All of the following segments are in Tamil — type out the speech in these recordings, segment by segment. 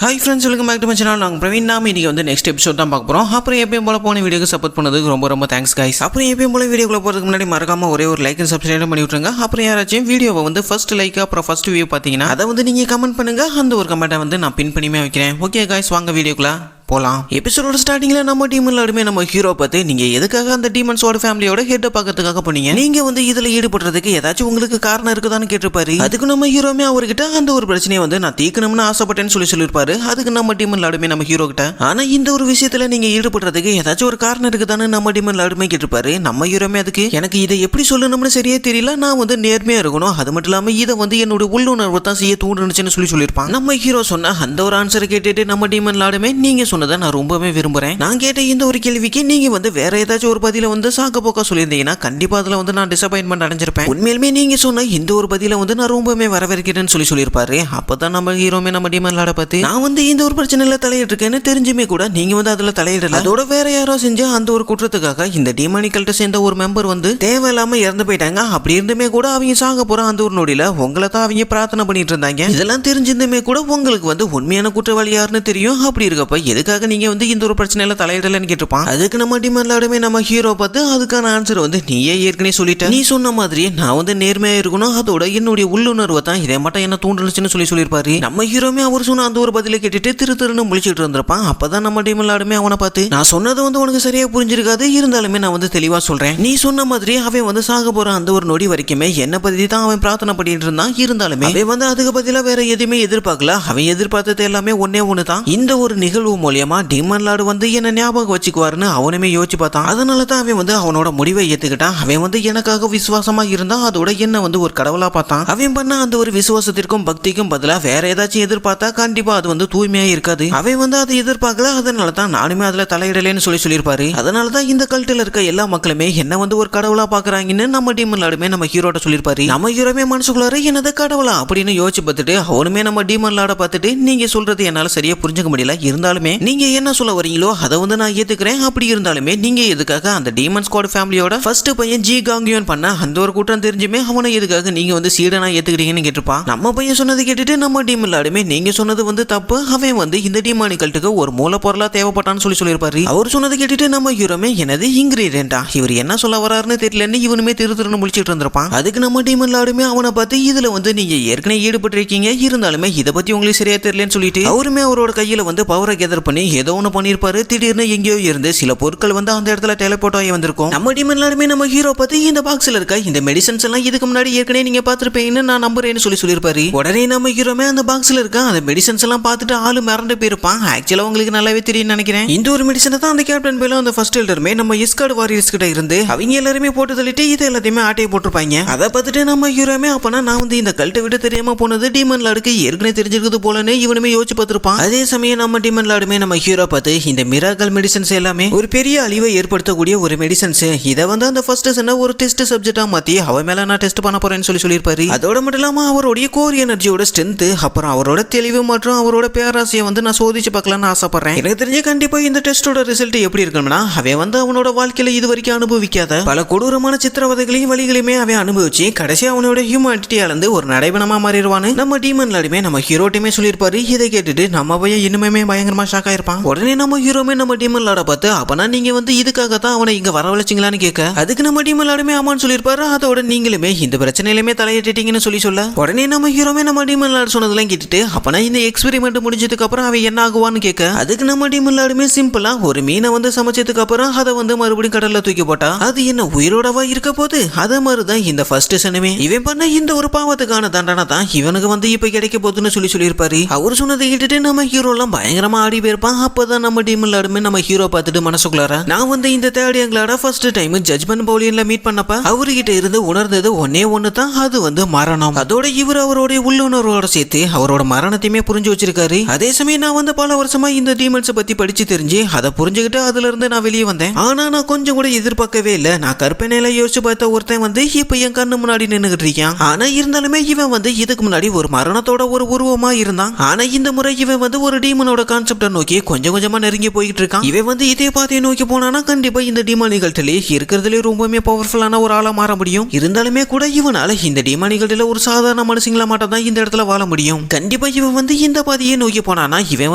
Hi friends, welcome back to my channel. நாங்க பிரவீன் நாம இன்னைக்கு வந்து நெக்ஸ்ட் எபிசோட் தான் பார்க்க போறோம். அப்புறம் எப்பவும் போல போன வீடியோக்கு சப்போர்ட் பண்ணதுக்கு ரொம்ப தேங்க்ஸ் गाइस. அப்புறம் எப்பவும் போல வீடியோக்குள்ள போறதுக்கு முன்னாடி மறக்காம ஒரே ஒரு லைக் அண்ட் சப்ஸ்கிரைப் பண்ணி விட்டுருங்க. அப்புறம் யாராச்சும் வீடியோவை வந்து ஃபர்ஸ்ட் லைக் அப்புறம் ஃபர்ஸ்ட் வியூ பாத்தீங்கன்னா அதை வந்து நீங்க கமெண்ட் பண்ணுங்க. அந்த ஒரு கமெண்ட்டை வந்து நான் பின் பண்ணிமே வைக்கிறேன். ஓகே गाइस, வாங்க வீடியோக்குள்ள போலாம். எபிசோடோட ஸ்டார்டிங்ல நம்ம டீம் எல்லாருமே நம்ம ஹீரோ பார்த்து நீங்க எதுக்காக அந்த டீமன்ஸோட ஃபேமிலியோட ஹெட் பார்க்கறதுக்காக போனீங்க, நீங்க வந்து இதுல ஈடுபடுறதுக்கு ஏதாச்சும் உங்களுக்கு காரணம் இருக்குதான்னு கேட்டிருப்பாரு. அதுக்கு நம்ம ஹீரோமே அவர்கிட்ட அந்த ஒரு பிரச்சனையை வந்து நான் தீக்கணும்னு ஆசைப்பட்டேன்னு சொல்லியிருப்பாரு. அதுக்கு நம்ம டீம் எல்லாருமே நம்ம ஹீரோ கிட்ட ஆனா இந்த ஒரு விஷயத்துல நீங்க ஈடுபடுறதுக்கு ஏதாச்சும் ஒரு காரணம் இருக்குதான்னு நம்ம டீம் எல்லாருமே கேட்டிருப்பாரு. நம்ம ஹீரோமே அதுக்கு எனக்கு இதை எப்படி சொல்லணும்னு சரியே தெரியல, நான் வந்து நேர்மையா இருக்கணும், அது மட்டும் இல்லாம இதை வந்து என்னோட உள்ளுணர்வு தான் செய்ய தூண்டுச்சுன்னு சொல்லியிருப்பான். நம்ம ஹீரோ சொன்ன அந்த ஒரு ஆன்சரை கேட்டுட்டு நம்ம டீம் எல்லாருமே நீங்க சொன்னதை நான் ரொம்பவே விரும்புறேன். நான் கேட்ட இந்த ஒரு கேள்விக்கு நீங்க வந்து வேற ஏதாச்சும் ஒரு பதில வந்து சாக்க போக்க சொல்லியிருந்தீங்கன்னா கண்டிப்பா அதுல வந்து நான் டிசப்பாயின்மெண்ட் அடைஞ்சிருப்பேன். உண்மையிலுமே நீங்க சொன்ன இந்த ஒரு பதில வந்து நான் ரொம்பவே வரவேற்கிறேன்னு சொல்லியிருப்பாரு. அப்பதான் நம்ம ஹீரோமே நம்ம டீமன்லாட பார்த்து நான் வந்து இந்த ஒரு பிரச்சனையில தலையிட்டு இருக்கேன்னு தெரிஞ்சுமே கூட நீங்க வந்து அதுல தலையிடல, அதோட வேற யாரோ செஞ்ச அந்த ஒரு குற்றத்துக்காக இந்த டீமானிக்கல்ட்ட சேர்ந்த ஒரு மெம்பர் வந்து தேவையில்லாம இறந்து போயிட்டாங்க. அப்படி இருந்துமே கூட அவங்க சாக போற அந்த ஒரு நொடியில உங்களை தான் அவங்க பிரார்த்தனை பண்ணிட்டு இருந்தாங்க. இதெல்லாம் தெரிஞ்சிருந்துமே கூட உங்களுக்கு வந்து உண்மையான குற்றவாளி யாருன்னு தெரியும். அப்படி இருக்கப்ப எதுக்காக நீங்க வந்து இந்த ஒரு பிரச்சனையில தலையிடலன்னு கேட்டிருப்பான். அதுக்கு நம்ம டீமன்லாடுமே நம்ம ஹீரோ பார்த்து அதுக்கான ஆன்சர் வந்து நீயே ஏற்கனவே சொல்லிட்ட, நீ சொன்ன மாதிரி நான் வந்து நேர்மையா இருக்கணும், அதோட என்னுடைய உள்ளுணர்வை தான் இதை மட்டும் என்ன தூண்டுச்சுன்னு சொல்லியிருப்பாரு. நம்ம ஹீரோமே அவர் சொன்ன அந்த ஒரு பதிலை கேட்டுட்டு திருன்னு முழிச்சிட்டு இருந்திருப்பான். அப்பதான் நம்ம டீமன்லாடுமே அவனை பார்த்து நான் சொன்னது வந்து உனக்கு சரியா புரிஞ்சிருக்காது, இருந்தாலுமே நான் வந்து தெளிவா சொல்றேன், நீ சொன்ன மாதிரி அவன் வந்து சாக போற அந்த ஒரு நொடி வரைக்குமே என்ன பத்தி தான் அவன் பிரார்த்தனை பண்ணிட்டு இருந்தான். இருந்தாலுமே அவன் வந்து அதுக்கு பதிலா வேற எதுவுமே எதிர்பார்க்கல. அவன் எதிர்பார்த்தது எல்லாமே ஒண்ணு தான், இந்த ஒரு நிகழ்வு மூலியமா டீமன்லார்டு வந்து என்ன ஞாபகம் வச்சுக்குவாருன்னு அவனுமே யோசிச்சு பார்த்தான். அதனால தான் அவன் வந்து அவனோட முடிவை ஏத்துக்கிட்டான். அவன் வந்து எனக்காக விசுவாசமா இருந்தா அதோட என்ன வந்து ஒரு கடவுளா பார்த்தான். அவன் பண்ண அந்த ஒரு விசுவாசத்திற்கும் பக்திக்கும் பதிலா வேற ஏதாச்சும் எதிர்பார்த்தா கண்டிப்பா அது வந்து தூய்மையா இருக்காது. அவன் வந்து அதை எதிர்பார்க்கல, அதனால தான் நானுமே அதுல தலையிடலேன்னு சொல்லியிருப்பாரு. அதனால தான் இந்த கல்ட்டில் இருக்க எல்லா மக்களுமே என்ன வந்து ஒரு கடவுளா பாக்குறாங்கன்னு நம்ம டீமன்லாடுமே நம்ம ஹீரோட்ட சொல்லியிருப்பாரு. நம்ம ஹீரோமே மனசுக்குள்ளார என்னது கடவுளா அப்படின்னு யோசிச்சு பார்த்துட்டு அவனுமே நம்ம டீமன்லாட பார்த்துட்டு நீங்க சொல்றது என்னால சரியா புரிஞ்சுக்க முடியல, இருந்தாலுமே நீங்க என்ன சொல்ல வரீங்களோ அதை வந்து நான் ஏத்துக்கிறேன். அப்படி இருந்தாலுமே நீங்க எதுக்காக அந்த டீமன் ஸ்குவாட் ஃபேமிலியோட ஃபர்ஸ்ட் பையன் ஜி காங்கியோன் பண்ண அந்த ஒரு கூட்டம் தெரிஞ்சுமே அவனை எதுக்காக நீங்க வந்து சீடனா ஏத்துக்கிறீங்கன்னு கேட்டிருப்பான். நம்ம பையன் சொன்னது கேட்டுட்டு நம்ம டீமன்லாடுமே நீங்க சொன்னது வந்து தப்பு, அவன் வந்து இந்த டீமானிக்கல்ட்டுக்கு ஒரு மூலப்பொருளா தேவைப்பட்டான்னு சொல்லியிருப்பாரு. அவர் சொன்னது கேட்டுட்டு நம்ம ஹீரோமே என்னது இன்கிரீடியன்டா, இவர் என்ன சொல்ல வராருன்னு தெரியலன்னு இவனுமே திருன்னு முடிச்சிட்டு இருந்திருப்பான். அதுக்கு நம்ம டீமன்லாடுமே அவனை பார்த்து இதுல வந்து நீங்க ஏற்கனவே ஈடுபட்டு இருக்கீங்க, இருந்தாலுமே இதை பத்தி உங்களுக்கு சரியா தெரியலன்னு சொல்லிட்டு அவருமே அவரோட கையில வந்து பவரை கேதர் பண்ணி ஏதோ ஒன்று பண்ணியிருப்பாரு. திடீர்னு எங்கேயோ இருந்து சில பொருட்கள் வந்து அந்த இடத்துல டெலிபோர்ட் ஆகி வந்திருக்கும். நம்ம டீம் எல்லாருமே நம்ம ஹீரோ பார்த்து இந்த பாக்ஸ்ல இருக்க இந்த மெடிசன்ஸ் எல்லாம் இதுக்கு முன்னாடி ஏற்கனவே நீங்க பார்த்திருப்பீங்கன்னு நான் நம்புறேன்னு சொல்லியிருப்பாரு. உடனே நம்ம ஹீரோமே அந்த பாக்ஸ்ல இருக்க அந்த மெடிசன்ஸ் எல்லாம் பார்த்துட்டு ஆளு மறந்து போயிருப்பான். ஆக்சுவலா உங்களுக்கு நல்லாவே தெரியும் நினைக்கிறேன். இந்த ஒரு மெடிசனை தான் அந்த கேப்டன் பேலும் அந்த ஃபர்ஸ்ட் எல்டருமே நம்ம இஸ்கார்ட் வாரியர்ஸ் கிட்ட இருந்து அவங்க எல்லாருமே போட்டு தள்ளிட்டு இது எல்லாத்தையுமே ஆட்டையை போட்டிருப்பாங்க. அதை பார்த்துட்டு நம்ம ஹீரோமே அப்பனா நான் வந்து இந்த கல்ட்டை விட்டு தெரியாம போனது டீமன்லாடுக்கு ஏற்கனவே தெரிஞ்சிருக்குது போலன்னு இவனுமே யோசிச்சு பார்த்திருப்பான். அதே சமயம் நம்ம டீமன்லாடுமே நம்ம ஹீரோ பார்த்து இந்த மிராக்கல் மெடிசன்ஸ் எல்லாமே ஒரு பெரிய அழிவை ஏற்படுத்தக்கூடிய ஒரு மெடிசன்ஸ், இதை வந்து அந்த ஃபர்ஸ்ட் சொன்ன ஒரு டெஸ்ட் சப்ஜெக்டா மாத்தி அவன் மேல நான் டெஸ்ட் பண்ண போறேன்னு சொல்லியிருப்பாரு. அதோட மட்டும் இல்லாம அவருடைய கோர் எனர்ஜியோட ஸ்ட்ரென்த் அப்புறம் அவரோட தெளிவு மற்றும் அவரோட பேராசையை வந்து நான் சோதிச்சு பார்க்கலாம்னு ஆசைப்படுறேன். எனக்கு தெரிஞ்ச கண்டிப்பா இந்த டெஸ்டோட ரிசல்ட் எப்படி இருக்கணும்னா அவன் வந்து அவனோட வாழ்க்கையில இது வரைக்கும் அனுபவிக்காத பல கொடூரமான சித்திரவதைகளையும் வழிகளையுமே அவன் அனுபவிச்சு கடைசி அவனோட ஹியூமானிட்டி அளந்து ஒரு நடைபெணமா மாறிடுவான்னு நம்ம டீமன்லாடுமே நம்ம ஹீரோட்டுமே சொல்லியிருப்பாரு. இதை கேட்டுட்டு நம்ம பையன் இன்னுமே பயங்கரமா ஷாக் ஆயிருப்பான். உடனே நம்ம ஹீரோமே நம்ம டீமன்லாட பார்த்து அப்பனா நீங்க வந்து இதுக்காக தான் அவனை இங்க வரவழைச்சிங்களான்னு கேட்க அதுக்கு நம்ம டீமன்லாடுமே ஆமான்னு சொல்லியிருப்பாரு. அதோட நீங்களுமே இந்த பிரச்சனையிலுமே தலையிட்டீங்கன்னு சொல்ல உடனே நம்ம ஹீரோமே நம்ம டீமன்லாடு சொன்னதெல்லாம் கேட்டுட்டு அப்பனா இந்த எக்ஸ்பெரிமெண்ட் முடிஞ்சதுக்கு அப்புறம் அவன் என்ன ஆகுவான்னு கேட்க அதுக்கு நம்ம டீமன்லாடுமே சிம்பிளா ஒரு மீனை வந்து சமைச்சதுக்கு அப்புறம் அதை வந்து மறுபடியும் கடல்ல தூக்கி போட்டா அது என்ன உயிரோடவா இருக்க போது, அதே மாதிரிதான் இந்த ஃபர்ஸ்ட் சனமே இவன் பண்ண இந்த ஒரு பாவத்துக்கான தண்டனை தான் இவனுக்கு வந்து இப்ப கிடைக்க போகுதுன்னு சொல்லியிருப்பாரு. அவர் சொன்னதை கேட்டுட்டு நம்ம ஹீரோ எல்லாம் பயங்கரமா ஆடி போயிருப்பான். அப்பதான் நம்ம டீமன்லாடுமே நம்ம ஹீரோ பார்த்துட்டு மனசுக்குள்ளார நான் வந்து இந்த தேர்ட் எங்களோட ஃபர்ஸ்ட் டைம் ஜட்ஜ்மெண்ட் பவுலியன்ல மீட் பண்ணப்ப அவர்கிட்ட இருந்து உணர்ந்தது ஒண்ணு தான், அது வந்து மரணம். அதோட இவர் அவருடைய உள்ளுணர்வோட சேர்த்து அவரோட மரணத்தையுமே புரிஞ்சு வச்சிருக்காரு. அதே சமயம் நான் வந்து பல வருஷமா இந்த டீமன்ஸ் பத்தி படிச்சு தெரிஞ்சு அதை புரிஞ்சுக்கிட்டு அதுல இருந்து நான் வெளியே வந்தேன். ஆனா நான் கொஞ்சம் கூட எதிர்பார்க்கவே இல்லை, நான் கற்பனையில யோசிச்சு பார்த்த ஒருத்தன் வந்து இப்ப என் கண்ணு முன்னாடி நின்னுகிட்டு இருக்கான். ஆனா இருந்தாலுமே இவன் வந்து இதுக்கு முன்னாடி ஒரு மரணத்தோட ஒரு உருவமா இருந்தான். ஆனா இந்த முறை இவன் வந்து ஒரு டீமனோட கான்செப்ட நோக்கி நோக்கி கொஞ்சம் கொஞ்சமா நெருங்கி போயிட்டு இருக்கான். இவன் வந்து இதே பாதையை நோக்கி போனானா கண்டிப்பா இந்த டிமானிகள்கிட்டலே இருக்கிறதுலே ரொம்பவே பவர்ஃபுல்லான ஒரு ஆளா மாற முடியும். இருந்தாலுமே கூட இவனால இந்த டிமானிகள்ல ஒரு சாதாரண மனுஷங்களா மட்டும் தான் இந்த இடத்துல வாழ முடியும். கண்டிப்பா இவன் வந்து இந்த பாதையை நோக்கி போனானா இவன்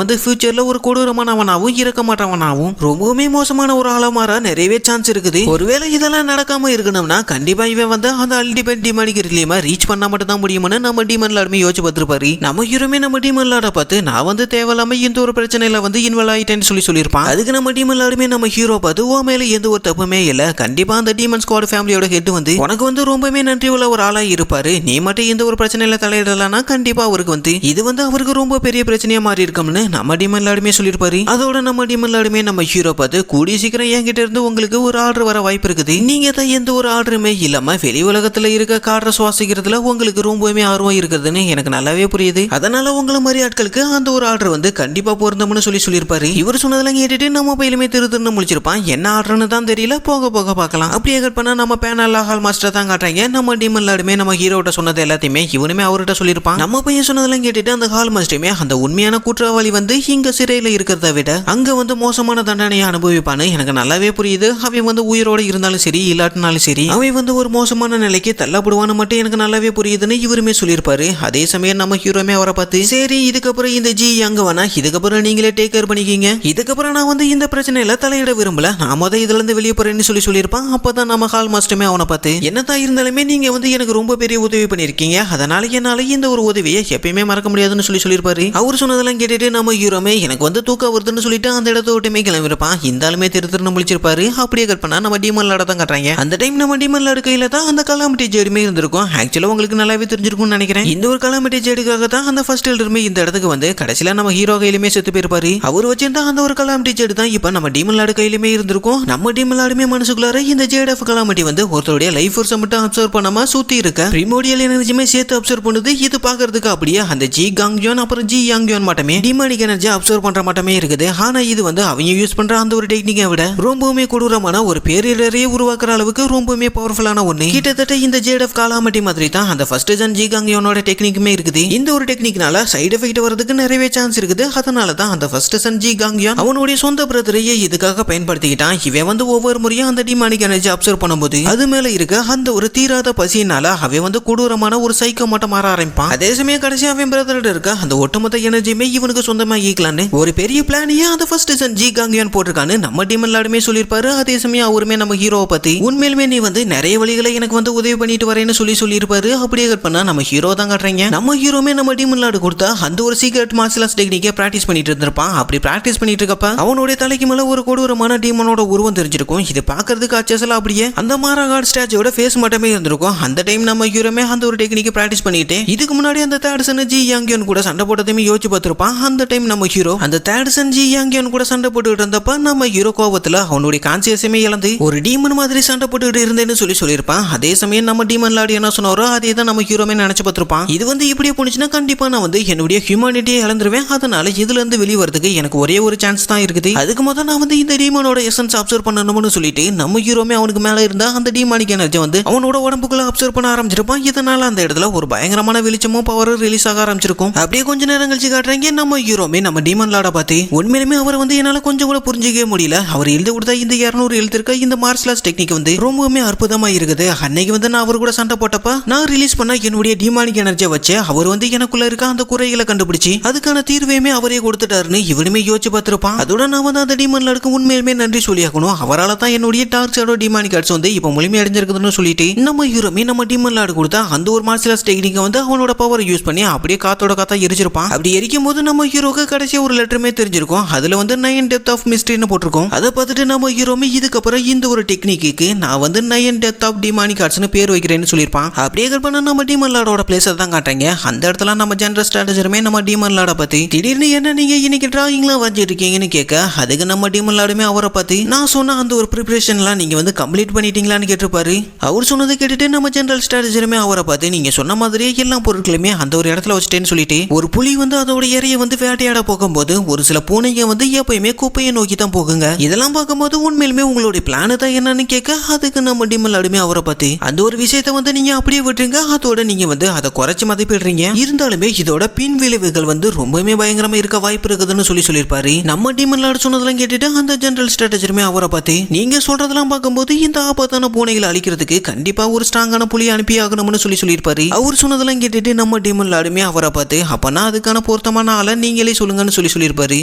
வந்து ஃபியூச்சர்ல ஒரு கொடூரமானவனாவும் இருக்க மாட்டவனாவும் ரொம்பவுமே மோசமான ஒரு ஆளா மாற நிறையவே சான்ஸ் இருக்குது. ஒருவேளை இதெல்லாம் நடக்காம இருக்கணும்னா கண்டிப்பா இவன் வந்து அந்த அல்டிமேட் டிமானிகள்லயுமா ரீச் பண்ணா மட்டும் தான் முடியும்னு நம்ம டீமன் லார்டுமே யோசிச்சு பார்த்திருப்பாரு. நம்ம ஹீரோமே நம்ம டீமன் லார்டை பார்த்து நான் வந்து தேவையில்லாம இந்த ஒரு பிரச்சனையில வந்து இன்வால்வ் ஆயிட்டேன்னு சொல்லியிருப்பான். அதுக்கு நம்ம டீமன் லார்டுமே நம்ம ஹீரோ பார்த்து ஓ மேல எந்த ஒரு தப்புமே இல்ல, கண்டிப்பா அந்த டீமன் ஸ்குவாட் ஃபேமிலியோட ஹெட் வந்து உனக்கு வந்து ரொம்பவே நன்றி உள்ள ஒரு ஆளா இருப்பாரு, நீ மட்டும் எந்த ஒரு பிரச்சனையில தலையிடலாம்னா கண்டிப்பா அவருக்கு வந்து இது வந்து அவருக்கு ரொம்ப பெரிய பிரச்சனையா மாறி இருக்கும்னு நம்ம டீமன் லார்டுமே சொல்லியிருப்பாரு. அதோட நம்ம டீமன் லார்டுமே நம்ம ஹீரோ பார்த்து கூடிய சீக்கிரம் என்கிட்ட இருந்து உங்களுக்கு ஒரு ஆர்டர் வர வாய்ப்பு இருக்குது, நீங்க தான் எந்த ஒரு ஆர்டருமே இல்லாம வெளி உலகத்துல இருக்க காற்றை சுவாசிக்கிறதுல உங்களுக்கு ரொம்பவே ஆர்வம் இருக்குதுன்னு எனக்கு நல்லாவே புரியுது, அதனால உங்களை மாதிரி ஆட்களுக்கு அந்த ஒரு ஆர்டர் வந்து கண்டிப்பா பொருந்தம்னு சொல்லியிருப்பாரு. இவர் சொன்னதெல்லாம் கேட்டுட்டு நம்ம பையிலுமே திருன்னு முடிச்சிருப்பான். என்ன ஆர்டர்னு தான் தெரியல, போக போக பார்க்கலாம். அப்படியே கட் பண்ணா நம்ம பேனல் ஹால் மாஸ்டர் தான் காட்டுறாங்க. நம்ம டீமன் லார்டுமே நம்ம ஹீரோட்ட சொன்னது எல்லாத்தையுமே இவனுமே அவர்கிட்ட சொல்லியிருப்பான். நம்ம பையன் சொன்னதெல்லாம் கேட்டுட்டு அந்த ஹால் மாஸ்டருமே அந்த உண்மையான குற்றவாளி வந்து இங்க சிறையில இருக்கிறத விட அங்க வந்து மோசமான தண்டனையை அனுபவிப்பான்னு எனக்கு நல்லாவே புரியுது. அவன் வந்து உயிரோட இருந்தாலும் சரி இல்லாட்டினாலும் சரி அவன் வந்து ஒரு மோசமான நிலைக்கு தள்ளப்படுவான்னு மட்டும் எனக்கு நல்லாவே புரியுதுன்னு இவருமே சொல்லியிருப்பாரு. அதே சமயம் நம்ம ஹீரோமே அவரை பார்த்து சரி இதுக்கப்புறம் இந்த ஜி அங்க வேணா இதுக்கப்புறம் நீங்களே டேக் கேர் பண்ணிக்கிங்க, இதுக்கப்புறம் நான் வந்து இந்த பிரச்சனையில தலையிட விரும்பல, நான் முதல் இதுல இருந்து வெளியே போறேன்னு சொல்லியிருப்பான். அப்பதான் நம்ம ஹால் மாஸ்டருமே அவனை பார்த்து என்னதான் இருந்தாலுமே நீங்க வந்து எனக்கு ரொம்ப பெரிய உதவி பண்ணிருக்கீங்க, அதனால என்னால இந்த ஒரு உதவியை எப்பயுமே மறக்க முடியாதுன்னு சொல்லியிருப்பாரு. அவர் சொன்னதெல்லாம் கேட்டுட்டு நம்ம ஹீரோமே எனக்கு வந்து தூக்கம் வருதுன்னு சொல்லிட்டு அந்த இடத்த விட்டுமே கிளம்பிருப்பான். இந்த ஆளுமே திருன்னு முடிச்சிருப்பாரு. அப்படியே கட் பண்ணா நம்ம டீமன் லார்ட தான் காட்டுறாங்க. அந்த டைம் நம்ம டீமன் லார்டு கையில தான் அந்த கலாமிட்டி ஜேடுமே இருந்திருக்கும். ஆக்சுவலா உங்களுக்கு நல்லாவே தெரிஞ்சிருக்கும்னு நினைக்கிறேன். இந்த ஒரு கலாமிட்டி ஜேடுக்காக தான் அந்த ஃபர்ஸ்ட் எல்டருமே இந்த இடத்துக்கு வந்து கடைசியில நம்ம ஹீரோ கையிலுமே செத்து போயிருப்பாரு. அவர் வச்சிருந்தா அந்த ஒரு கலாமிட்டி ஜேடு தான் இப்ப நம்ம டீமன் லார்டு கையிலுமே இருந்திருக்கும். நம்ம டீமன் லார்டுமே மனசுக்குள்ளார இந்த ஜேட் ஆஃப் கலாமிட்டி வந்து ஒருத்தருடைய லைஃப் ஃபோர்ஸை மட்டும் அப்சர்வ் பண்ணாம சுத்தி இருக்க பிரிமோடியல் எனர்ஜியுமே சேர்த்து அப்சர்வ் பண்ணுது. இது பாக்குறதுக்கு அப்படியே அந்த ஜி காங்ஜோன் அப்புறம் ஜி யாங்ஜோன் மட்டுமே டிமானிக் எனர்ஜி அப்சர்வ் பண்ற மட்டுமே இருக்குது. ஆனா இது வந்து அவங்க யூஸ் பண்ற அந்த ஒரு டெக்னிக்கை விட ரொம்பவுமே கொடூரமான ஒரு பேரிடரையே உருவாக்குற அளவுக்கு ரொம்பவுமே பவர்ஃபுல்லான ஒண்ணு. கிட்டத்தட்ட இந்த ஜேட் ஆஃப் கலாமிட்டி மாதிரி தான் அந்த ஃபர்ஸ்ட் ஜன் ஜி காங்ஜோனோட டெக்னிக்குமே இருக்குது. இந்த ஒரு டெக்னிக்னால சைடு எஃபெக்ட் வரதுக்கு நிறைய சான்ஸ் இருக்குது. அதனால தான் அந்த ஃபர்ஸ்ட் சன் ஜி காங்ஜோன் அவனுடைய சொந்த பிரதரையே இதுக்காக பயன்படுத்திக்கிட்டான். இவன் வந்து ஒவ்வொரு முறையும் அந்த டிமானிக் எனர்ஜி அப்சர்வ் பண்ணும்போது அது மேல இருக்க அந்த ஒரு தீராத பசியினால அவன் வந்து கொடூரமான ஒரு சைக்கோ மட்டும் மாற ஆரம்பிப்பான். அதே சமயம் கடைசி அவன் பிரதரோட இருக்க அந்த ஒட்டுமொத்த எனர்ஜியுமே இவனுக்கு சொந்தமாக்கிக்கலான்னு ஒரு பெரிய பிளானையே அந்த ஃபர்ஸ்ட் சன் ஜி காங்ஜோன் போட்டிருக்கான்னு நம்ம டீமன் லார்டுமே சொல்லியிருப்பாரு. அதே சமயம் அவருமே நம்ம ஹீரோவை பத்தி உண்மையிலுமே நீ வந்து நிறைய வழிகளை எனக்கு வந்து உதவி பண்ணிட்டு வரேன்னு சொல்லியிருப்பாரு. அப்படியே கட் பண்ணா நம்ம ஹீரோ தான் காட்டுறீங்க. நம்ம ஹீரோமே நம்ம டீமன் லார்டு கொடுத்தா அந்த ஒரு சீக்ரெட் மார்ஷல் ஆர்ட்ஸ் டெக்னிக்கை பிராக்டிஸ் பண்ணிட்டு இருந்திருப்பான். அப்படி பிராக்டிஸ் பண்ணிட்டு இருக்கப்ப அவனுடைய தலைக்கு மேல ஒரு கொடூரமான டீமனோட உருவம் தெரிஞ்சிருக்கும். இது பாக்குறதுக்கு அச்சசலா அப்படியே அந்த மாராகாட் ஸ்டாச்சுவோட ஃபேஸ் மட்டுமே இருந்திருக்கும். அந்த டைம் நம்ம ஹீரோமே அந்த ஒரு டெக்னிக்கை பிராக்டிஸ் பண்ணிட்டு இதுக்கு முன்னாடி அந்த தேர்ட் சன் ஜி யாங்கியோன் கூட சண்டை போட்டதையுமே யோசிச்சு பார்த்திருப்பான். அந்த டைம் நம்ம ஹீரோ அந்த தேர்ட் சன் ஜி யாங்கியோன் கூட சண்டை போட்டுக்கிட்டு இருந்தப்ப நம்ம ஹீரோ கோபத்துல அவனுடைய கான்சியஸுமே இழந்து ஒரு டீமன் மாதிரி சண்டை போட்டுக்கிட்டு இருந்தேன்னு சொல்லியிருப்பான். அதே சமயம் நம்ம டீமன் லார்டு என்ன சொன்னாரோ அதே தான் நம்ம ஹீரோமே நினைச்சு பார்த்திருப்பான். இது வந்து இப்படியே போனுச்சுன்னா கண்டிப்பா நான் வந்து என்னுடைய ஹியூமனிட்டியை இழந்துருவேன், அதனால இதுல இருந்து வெளியே வரதுக்கு எனக்கு ஒரே ஒரு சான்ஸ் தான் இருக்குது, அதுக்கு முதல்ல நான் வந்து இந்த டீமனோட எசன்ஸ் அப்சர்வ் பண்ணணும்னு சொல்லிட்டு நம்ம ஹீரோமே அவனுக்கு மேல இருந்தா அந்த டீமானிக் எனர்ஜி வந்து அவனோட உடம்புக்குள்ள அப்சர்வ் பண்ண ஆரம்பிச்சிருப்பான். இதனால அந்த இடத்துல ஒரு பயங்கரமான வெளிச்சமும் பவர் ரிலீஸ் ஆக ஆரம்பிச்சிருக்கும். அப்படியே கொஞ்ச நேரம் கழிச்சு காட்டுறாங்க நம்ம ஹீரோமே நம்ம டீமன் லார்ட பார்த்து உண்மையிலுமே அவர் வந்து என்னால கொஞ்சம் கூட புரிஞ்சிக்கவே முடியல, அவர் எழுதி கொடுத்த இந்த 200 எழுத்திருக்க இந்த மார்ஷல் ஆர்ட்ஸ் டெக்னிக் வந்து ரொம்பவுமே அற்புதமா இருக்குது. அன்னைக்கு வந்து நான் அவர் கூட சண்டை போட்டப்ப நான் ரிலீஸ் பண்ண என்னுடைய டீமானிக் எனர்ஜியை வச்சு அவர் வந்து எனக்குள்ள இருக்க அந்த குறைகளை கண்டுபிடிச்சு அதுக்கான தீர்வையுமே அவரே கொடுத்துட்டாருன்னு இவனுமே யோசிச்சு பார்த்திருப்பான். அதோட நான் வந்து அந்த டீமன் லார்டுக்கு உண்மையிலுமே நன்றி சொல்லியாக்கணும், அவரால் தான் என்னுடைய டார்க் ஷேடோ டீமானிக் ஆர்ட்ஸ் வந்து இப்போ முழுமை அடைஞ்சிருக்குதுன்னு சொல்லிட்டு நம்ம ஹீரோமே நம்ம டீமன் லார்டு கொடுத்தா அந்த ஒரு மார்ஷல் ஆர்ட்ஸ் டெக்னிக்கை வந்து அவனோட பவர் யூஸ் பண்ணி அப்படியே காத்தோட காத்தா எரிச்சிருப்பான். அப்படி எரிக்கும் போது நம்ம ஹீரோக்கு கடைசியா ஒரு லெட்டருமே தெரிஞ்சிருக்கும். அதுல வந்து 9 டெப்த் ஆஃப் மிஸ்ட்ரின்னு போட்டிருக்கும். அதை பார்த்துட்டு நம்ம ஹீரோமே இதுக்கப்புறம் இந்த ஒரு டெக்னிக்கு நான் வந்து 9 டெப்த் ஆஃப் டீமானிக் ஆர்ட்ஸ்னு பேர் வைக்கிறேன்னு சொல்லியிருப்பான். அப்படியே பண்ண நம்ம டீமன் லார்டோட பிளேஸ் தான் காட்டுறாங்க. அந்த இடத்துல நம்ம ஜெனரல் ஸ்ட்ராட்டஜருமே நம்ம டீமன் லார்ட பத்தி திடீர்னு என்ன நீங்க இன்னைக்கு டிராயிங்லாம் வரைஞ்சிட்டு இருக்கீங்கன்னு கேட்க அதுக்கு நம்ம டீமன் லார்டுமே அவரை பத்தி நான் சொன்ன அந்த ஒரு ப்ரிப்பரேஷன்லாம் நீங்க வந்து கம்ப்ளீட் பண்ணிட்டீங்களான்னு கேட்டிருப்பாரு. அவர் சொன்னதை கேட்டுட்டு நம்ம ஜெனரல் ஸ்ட்ராட்டஜருமே அவரை பார்த்து நீங்க சொன்ன மாதிரியே எல்லா பொருட்களுமே அந்த ஒரு இடத்துல வச்சுட்டேன்னு சொல்லிட்டு ஒரு புலி வந்து அதோட இறையை வந்து வேட்டையாட போகும்போது ஒரு சில பூனைங்க வந்து எப்பயுமே குப்பையை நோக்கி தான் போகுங்க, இதெல்லாம் பார்க்கும்போது உண்மையிலுமே உங்களுடைய பிளான் தான் என்னன்னு கேட்க அதுக்கு நம்ம டீமன் லார்டுமே அவரை பார்த்து அந்த ஒரு விஷயத்தை வந்து நீங்க அப்படியே விட்டுருங்க, அதோட நீங்க வந்து அதை குறைச்சு மதிப்பிடுறீங்க, இருந்தாலுமே இதோட பின் விளைவுகள் வந்து ரொம்பவே பயங்கரமா இருக்க வாய்ப்பு இருக்குதுன்னு சொல்லுங்கன்னு சொல்லியிருப்பாரு. நம்ம டீமன் லார்ட் சொன்னதெல்லாம் கேட்டுட்டு அந்த ஜெனரல் ஸ்ட்ராட்டஜருமே அவரை பார்த்து, நீங்க சொல்றதெல்லாம் பார்க்கும்போது இந்த ஆபத்தான பூனைகளை அழிக்கிறதுக்கு கண்டிப்பா ஒரு ஸ்ட்ராங்கான புலி அனுப்பி ஆகணும்னு சொல்லியிருப்பாரு. அவர் சொன்னதெல்லாம் கேட்டுட்டு நம்ம டீமன் லார்டுமே அவரை பார்த்து, அப்பனா அதுக்கான பொருத்தமான ஆளை நீங்களே சொல்லுங்கன்னு சொல்லியிருப்பாரு.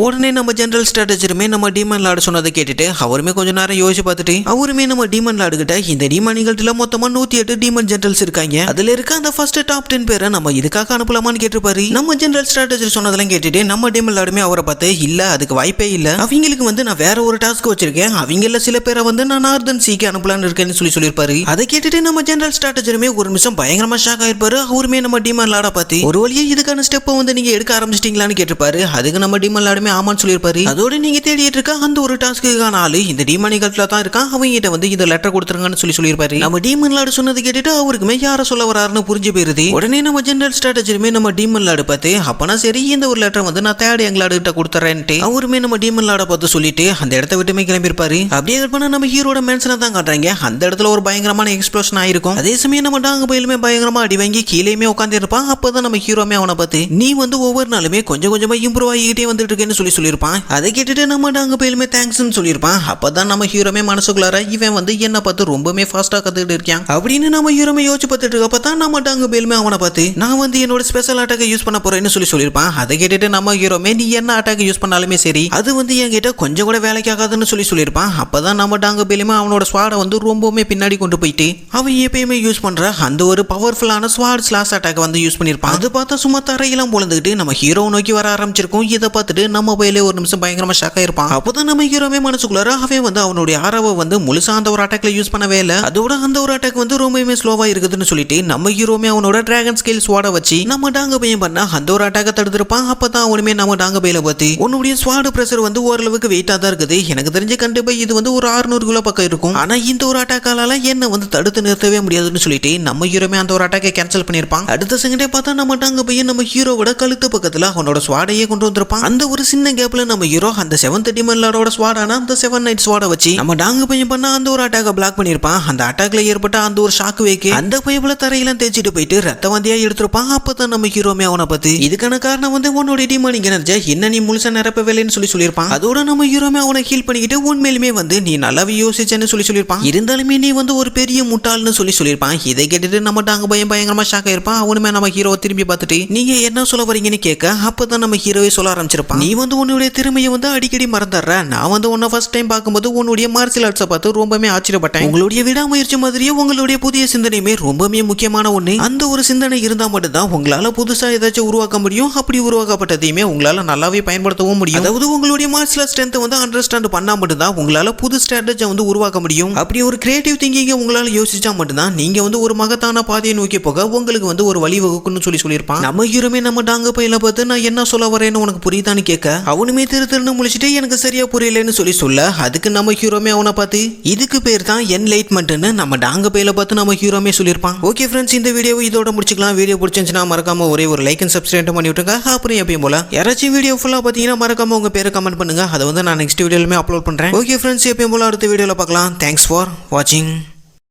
உடனே நம்ம ஜெனரல் ஸ்ட்ராட்டஜருமே நம்ம டீமன் லார்டு சொன்னதை கேட்டுட்டு அவருமே கொஞ்ச நேரம் யோசிச்சு பார்த்துட்டு அவருமே நம்ம டீமன் லார்டு கிட்ட, இந்த டீமன்கள்ல மொத்தமா 108 டீமன் ஜெனரல்ஸ் இருக்காங்க, அதுல இருக்க அந்த ஃபர்ஸ்ட் டாப் 10 பேரை நம்ம இதுக்காக அனுப்பலாமான்னு கேட்டிருப்பாரு. நம்ம ஜெனரல் ஸ்ட்ராட்டஜர் சொன்னதெல்லாம் கேட்டுட்டு நம்ம டீமன் லார்டுமே அவரை பார்த்து, இல்ல அதுக்கு வாய்ப்பே இல்ல, அவங்களுக்கு நான் வேற ஒரு டாஸ்க் வச்சிருக்கேன், அவங்கள சில பேரை நான் நார்தன் சீக்கு அனுப்பலான்னு இருக்கேன்னு சொல்லியிருப்பாரு. அதை கேட்டுட்டு நம்ம ஜெனரல் ஸ்ட்ராட்டஜருமே ஒரு நிமிஷம் பயங்கரமா ஷாக் ஆயிருப்பாரு. அவருமே நம்ம டீமன் லார்டை பார்த்து, ஒரு வழியே இதுக்கான ஸ்டெப்பை நீங்க எடுக்க ஆரம்பிச்சிட்டீங்களான்னு கேட்டிருப்பாரு. அதுக்கு நம்ம டீமன் லார்டுமே ஆமான்னு சொல்லியிருப்பாரு. அதோட நீங்க தேடிட்டு இருக்க அந்த ஒரு டாஸ்க்குக்கான ஆளு இந்த டீமனிகள்ல தான் இருக்கான், அவங்க இந்த லெட்டர் கொடுத்துருங்கன்னு சொல்லியிருப்பாரு. நம்ம டீமன் லார்டு சொன்னது கேட்டுட்டு அவருக்குமே யார சொல்ல வராருன்னு புரிஞ்சு போயிருது. உடனே நம்ம ஜெனரல் ஸ்ட்ராட்டஜருமே நம்ம டீமன் லார்டு பார்த்து, அப்பனா சரி இந்த ஒரு லெட்டர் நான் தேடி எங்களாடு கிட்ட கொடுத்துறேன்ட்டு அவருமே நம்ம டீமன் லார்டை பார்த்து சொல்லிட்டு அந்த இடத்த விட்டுமே கிளம்பியிருப்பாரு. அப்படியே பண்ண நம்ம ஹீரோட மேன்சனை தான் காட்டுறாங்க. அந்த இடத்துல ஒரு பயங்கரமான எக்ஸ்ப்ளோஷன் ஆயிருக்கும். அதே சமயம் நம்ம டாங்க பயிலுமே பயங்கரமா அடி வாங்கி கீழேயுமே உட்காந்து இருப்பான். அப்பதான் நம்ம ஹீரோமே அவனை பார்த்து, நீ ஒவ்வொரு நாளுமே கொஞ்சம் கொஞ்சமா இம்ப்ரூவ் ஆகிட்டே வந்துட்டு இருக்கேன்னு சொல்லியிருப்பான். அதை கேட்டுட்டு நம்ம டாங்க பயிலுமே தேங்க்ஸ்ன்னு சொல்லியிருப்பான். அப்பதான் நம்ம ஹீரோமே மனசுக்குள்ளார, இவன் என்ன பார்த்து ரொம்பவே ஃபாஸ்டா கத்துக்கிட்டு இருக்கான் அப்படின்னு நம்ம ஹீரோமே யோசிச்சு பார்த்துட்டு இருக்கப்ப தான் நம்ம டாங்க பயிலுமே அவனை பார்த்து, நான் என்னோட ஸ்பெஷல் அட்டாக் யூஸ் பண்ண போறேன்னு சொல்லியிருப்பான். அதை கேட்டுட்டு நம்ம ஹீரோமே, நீ என்ன அட்டாக் யூஸ் பண்ணாலுமே சரி அது என்கிட்ட கொஞ்சம் கூட வேலைக்கு ஆகாதுன்னு சொல்லியிருப்பான். அப்பதான் நம்ம டாங்க பயிலுமே அவனோட ஸ்வாடை ரொம்பவுமே பின்னாடி கொண்டு போயிட்டு அவன் எப்பயுமே யூஸ் பண்ற அந்த ஒரு பவர்ஃபுல்லான ஸ்வாட் ஸ்லாஷ் அட்டாக் யூஸ் பண்ணிருப்பான். அது பார்த்தா சும்மா தரையெல்லாம் பொழுதுகிட்டு நம்ம ஹீரோ நோக்கி வர ஆரம்பிச்சிருக்கும். இதை பார்த்துட்டு நம்ம பயிலே ஒரு நிமிஷம் பயங்கரமா ஷாக் ஆயிருப்பான். அப்பதான் நம்ம ஹீரோமே மனசுக்குள்ளார அவன் அவனுடைய ஆரவை முழுசா அந்த ஒரு அட்டாக்ல யூஸ் பண்ணவே இல்லை, அதோட அந்த ஒரு அட்டாக் ரொம்பவே ஸ்லோவா இருக்குதுன்னு சொல்லிட்டு நம்ம ஹீரோமே அவனோட டிராகன் ஸ்கேல் ஸ்வாட வச்சு நம்ம டாங்க பையன் பண்ண அந்த ஒரு அட்டாக்க தடுத்திருப்பான். அப்பதான் அவனுமே நம்ம டாங்க பையில பார்த்து, உன்னுடைய ஸ்வாடு பிரஷர் ஓரளவுக்கு வெயிட்டா தான் இருக்குது, எனக்கு தெரிஞ்ச கண்டிப்பா இது ஒரு 600 கிலோ பக்கம் இருக்கும், ஆனா இந்த ஒரு அட்டாக்கால என்ன தடுத்து நிறுத்தவே முடியாதுன்னு சொல்லிட்டு நம்ம ஹீரோமே அந்த ஒரு அட்டாக்கை கேன்சல் பண்ணிருப்பான். அடுத்த செகண்டே பார்த்தா நம்ம டாங்க பையன் நம்ம ஹீரோவோட கழுத்து பக்கத்துல அவனோட ஸ்வாடையே கொண்டு வந்திருப்பான். அந்த ஒரு சின்ன கேப்ல நம்ம ஹீரோ அந்த 7th டீமன் லார்டோட ஸ்வாடான அந்த 7 நைட் ஸ்வாட வச்சு நம்ம டாங்க பையன் பண்ண அந்த ஒரு அட்டாக்கை பிளாக் பண்ணிருப்பான். அந்த அட்டாக்ல ஏற்பட்ட அந்த ஒரு ஷாக் வேக்கு அந்த பைப்புல தரையெல்லாம் தேய்ச்சிட்டு போயிட்டு ரத்த வந்தியா எடுத்திருப்பான். அப்பதான் நம்ம ஹீரோமே அவனை பார்த்து, இதுக்கான காரணம் உன்னோட டீமனிக் எனர்ஜி என்ன நீ முழுசா நிரப்பவேலைன்னு சொல்லியிருப்பான். அதோட நம்ம ஹீரோமே அவனை ஹீல் பண்ணிக்கிட்டு உண்மையிலுமே நீ நல்லாவே யோசிச்சேன்னு சொல்லியிருப்பான். இருந்தாலுமே நீ ஒரு பெரிய முட்டாள்னு சொல்லியிருப்பான். இதை கேட்டுட்டு நம்ம டாங்க பையன் பயங்கரமா ஷாக் ஆயிருப்பான். அவனுமே நம்ம ஹீரோவை திரும்பி பார்த்துட்டு, நீங்க என்ன சொல்ல வரீங்கன்னு கேட்க அப்பதான் நம்ம ஹீரோவை சொல்ல ஆரம்பிச்சிருப்பான், நீ உன்னுடைய திறமையை அடிக்கடி மறந்துடுற, நான் உன்னை ஃபர்ஸ்ட் டைம் பார்க்கும்போது உன்னுடைய மார்ஷியல் ஆர்ட்ஸை பார்த்து ரொம்பவே ஆச்சரியப்பட்டேன், உங்களுடைய விடாமுயற்சி மாதிரியே உங்களுடைய புதிய சிந்தனையுமே ரொம்பவே முக்கியமான ஒண்ணு, அந்த ஒரு சிந்தனை இருந்தா மட்டும்தான் உங்களால புதுசா ஏதாச்சும் உருவாக்க முடியும், அப்படி உருவாக்கப்பட்டதையுமே உங்களால நல்லாவே பயன்படுத்தவும் முடியும், அதாவது உங்களுடைய மார்ஷியல் ஆர்ட்ஸ் ஸ்ட்ரென்த்தை அண்டர்ஸ்டாண்ட் பண்ணா மட்டும்தான் உங்களால புது ஸ்ட்ராட்டஜி உருவாக்க முடியும், அப்படி ஒரு கிரியேட்டிவ் திங்கிங்கை உங்களால யோசிச்சா மட்டும்தான் நீங்க ஒரு மகத்தான பாதையை நோக்கி போக உங்களுக்கு ஒரு வழி வகுக்குன்னு சொல்லியிருப்பான். நம்ம ஹீரோமே நம்ம டாங்க பையில பார்த்து, நான் என்ன சொல்ல வரேன்னு உனக்கு புரியுதான்னு கேட்க அவனுமே திருன்னு முழிச்சிட்டு எனக்கு சரியா புரியலன்னு சொல்ல, அதுக்கு நம்ம ஹீரோமே அவனை பார்த்து, இதுக்கு பேர் தான் என்லைட்மெண்ட்னு நம்ம டாங்க பையில பார்த்து நம்ம ஹீரோமே சொல்லியிருப்பான். ஓகே ஃப்ரெண்ட்ஸ், இந்த வீடியோவை இதோட முடிச்சுக்கலாம். வீடியோ பிடிச்சிருந்துச்சுன்னா மறக்காம ஒரே ஒரு லைக் அண்ட் சப்ஸ்கிரைப் பண்ணி விட்டுருங்க. அப்புறம் எப்பயும் போல யாராச்சும் வீடியோ ஃபுல்லா பார்த்தீங்கன்னா மறக்காம உங்க பேரை கமெண்ட் பண்ணுங்க, அதை நான் நெக்ஸ்ட் வீடியோலுமே அப்லோட் பண்றேன். ஓகே ஃப்ரெண்ட்ஸ், எப்பயும் போல அடுத்த வீடியோல பார்க்கலாம். தேங்க்ஸ் ஃபார் வாட்சிங்.